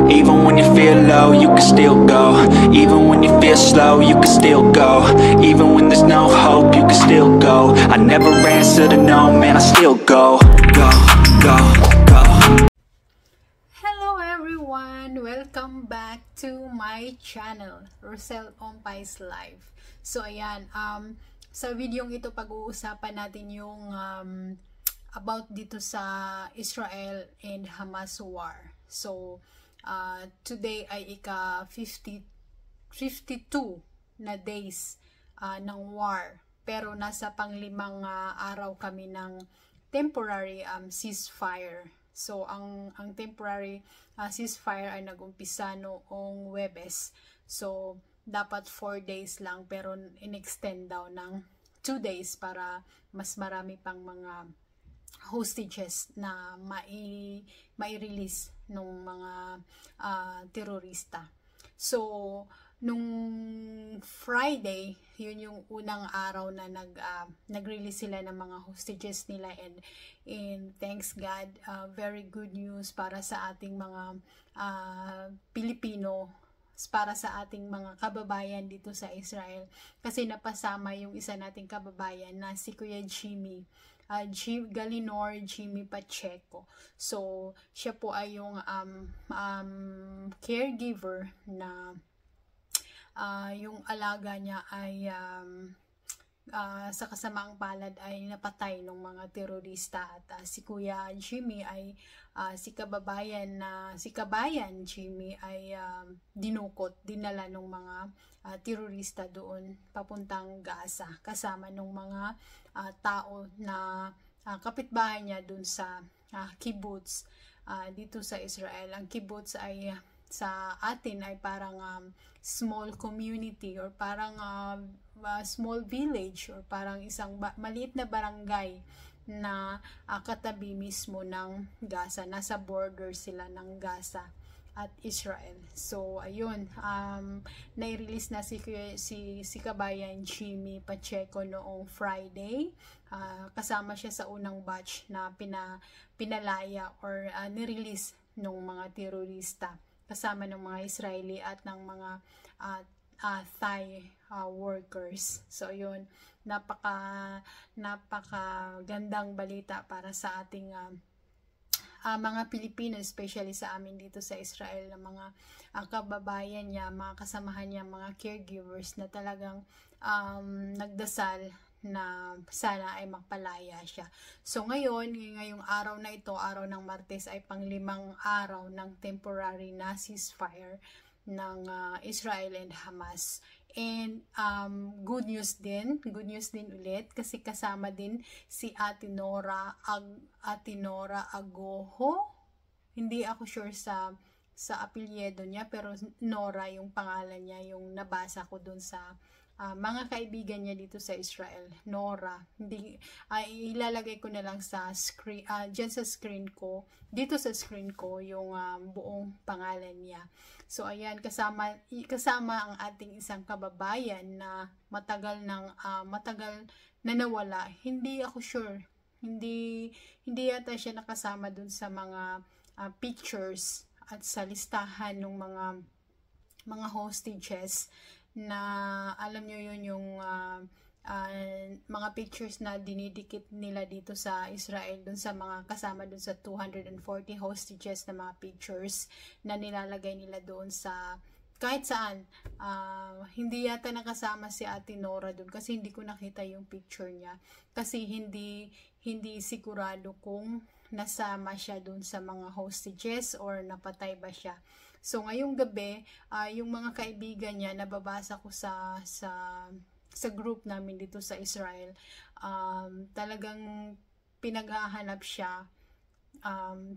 Even when you feel low, you can still go. Even when you feel slow, you can still go. Even when there's no hope, you can still go. I never answer to no, man, I still go. Go, go, go. Hello everyone! Welcome back to my channel, Rosel Ompay's Life. So ayan, sa videong ito pag-uusapan natin yung about dito sa Israel and Hamas war. So today ay ika-52 na days ng war. Pero nasa panglimang araw kami ng temporary ceasefire. So ang temporary ceasefire ay nag-umpisa noong Huwebes. So dapat 4 days lang pero in-extend daw ng 2 days para mas marami pang mga hostages na mai-release ng mga terorista. So nung Friday, yun yung unang araw na nag-release sila ng mga hostages nila, and thanks God, very good news para sa ating mga Pilipino, para sa ating mga kababayan dito sa Israel, kasi napasama yung isa nating kababayan na si Kuya Jimmy Galinor Jimmy Pacheco. So siya po ay yung caregiver na yung alaga niya ay sa kasamaang palad ay napatay ng mga terorista, at si Kuya Jimmy ay si kabayan Jimmy ay dinala ng mga terorista doon papuntang Gaza kasama ng mga tao na kapitbahay niya doon sa kibbutz dito sa Israel. Ang kibbutz ay sa atin ay parang small community or parang small village or parang isang maliit na barangay na katabi mismo ng Gaza. Nasa border sila ng Gaza at Israel. So ayun, nai-release na si kabayan Jimmy Pacheco noong Friday. Kasama siya sa unang batch na pinalaya or nirelease ng mga terorista, kasama ng mga Israeli at ng mga Thai workers. So yun, napaka gandang balita para sa ating mga Pilipino, especially sa amin dito sa Israel, na mga kababayan niya, mga kasamahan niya, mga caregivers na talagang nagdasal na sana ay magpalaya siya. So ngayong araw na ito, araw ng Martes, ay panglimang araw ng temporary na ceasefire ng Israel and Hamas. And good news din ulit, kasi kasama din si Ate Nora Agoho. Hindi ako sure sa apelyido niya, pero Nora yung pangalan niya, yung nabasa ko dun sa mga kaibigan niya dito sa Israel. Nora. Ilalagay ko na lang sa screen, dyan sa screen ko, dito sa screen ko, yung buong pangalan niya. So ayan, kasama ang ating isang kababayan na matagal na nawala. Hindi ako sure. Hindi yata siya nakasama dun sa mga pictures at sa listahan ng mga hostages na alam nyo yun, yung mga pictures na dinidikit nila dito sa Israel dun sa mga kasama dun sa 240 hostages na mga pictures na nilalagay nila doon sa kahit saan. Hindi yata nakasama si Ate Nora dun, kasi hindi ko nakita yung picture niya, kasi hindi sigurado kung nasama siya dun sa mga hostages or napatay ba siya. So ngayong gabi, yung mga kaibigan niya, nababasa ko sa group namin dito sa Israel, talagang pinaghahanap siya,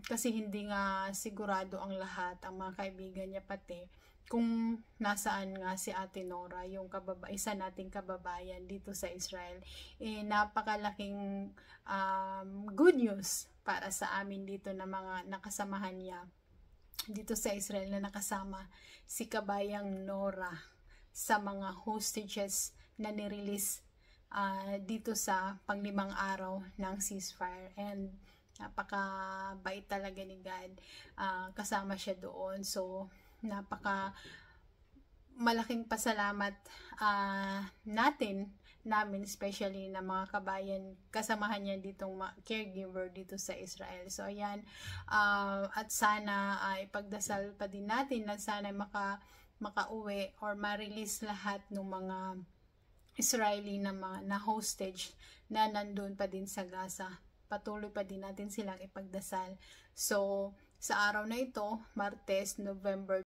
kasi hindi nga sigurado ang lahat, ang mga kaibigan niya pati, kung nasaan nga si Ate Nora, yung isa nating kababayan dito sa Israel. Napakalaking good news para sa amin dito na mga nakasamahan niya dito sa Israel, na nakasama si kabayang Nora sa mga hostages na nirelease dito sa panglimang araw ng ceasefire. And Napakabait talaga ni God. Kasama siya doon. So, napaka malaking pasalamat namin especially na mga kabayan, kasamahan niya ditong caregiver dito sa Israel. So ayan, at sana ipagdasal pa din natin na sana makauwi or ma-release lahat ng mga Israeli na mga na hostage na nandun pa din sa Gaza. Patuloy pa din natin silang ipagdasal. So sa araw na ito, Martes, November